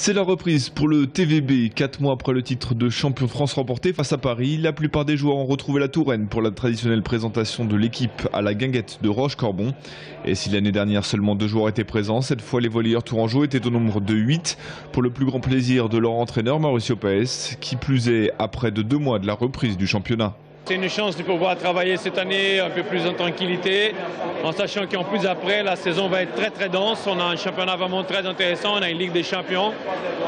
C'est la reprise pour le TVB. 4 mois après le titre de champion de France remporté face à Paris, la plupart des joueurs ont retrouvé la Touraine pour la traditionnelle présentation de l'équipe à la guinguette de Roche-Corbon. Et si l'année dernière seulement 2 joueurs étaient présents, cette fois les volleyeurs tourangeaux étaient au nombre de 8 pour le plus grand plaisir de leur entraîneur Mauricio Paes, qui plus est après de 2 mois de la reprise du championnat. C'est une chance de pouvoir travailler cette année un peu plus en tranquillité, en sachant qu'en plus après, la saison va être très dense. On a un championnat vraiment très intéressant, on a une Ligue des Champions.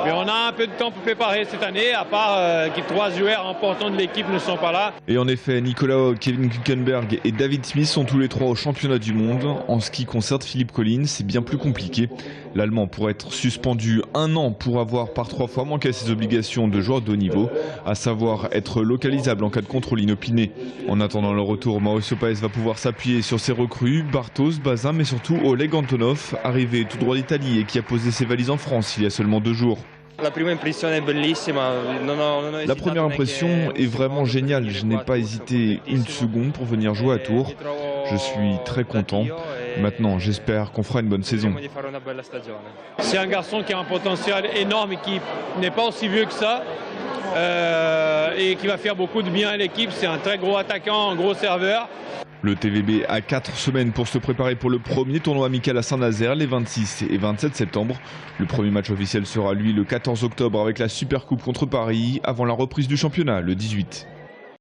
Mais on a un peu de temps pour préparer cette année, à part que 3 joueurs importants de l'équipe ne sont pas là. Et en effet, Nicolas Haug, Kevin Kuckenberg et David Smith sont tous les 3 au championnat du monde. En ce qui concerne Philippe Collins, c'est bien plus compliqué. L'Allemand pourrait être suspendu 1 an pour avoir par 3 fois manqué à ses obligations de joueur de haut niveau, à savoir être localisable en cas de contrôle inopiné. En attendant le retour, Mauricio Paes va pouvoir s'appuyer sur ses recrues, Bartos, Bazin, mais surtout Oleg Antonov, arrivé tout droit d'Italie et qui a posé ses valises en France il y a seulement 2 jours. La première impression est vraiment géniale. Je n'ai pas hésité une seconde pour venir jouer à Tours. Je suis très content. Maintenant, j'espère qu'on fera une bonne saison. C'est un garçon qui a un potentiel énorme et qui n'est pas aussi vieux que ça. Et qui va faire beaucoup de bien à l'équipe. C'est un très gros attaquant, un gros serveur. Le TVB a 4 semaines pour se préparer pour le premier tournoi amical à Saint-Nazaire les 26 et 27 septembre. Le premier match officiel sera lui le 14 octobre avec la Supercoupe contre Paris avant la reprise du championnat le 18.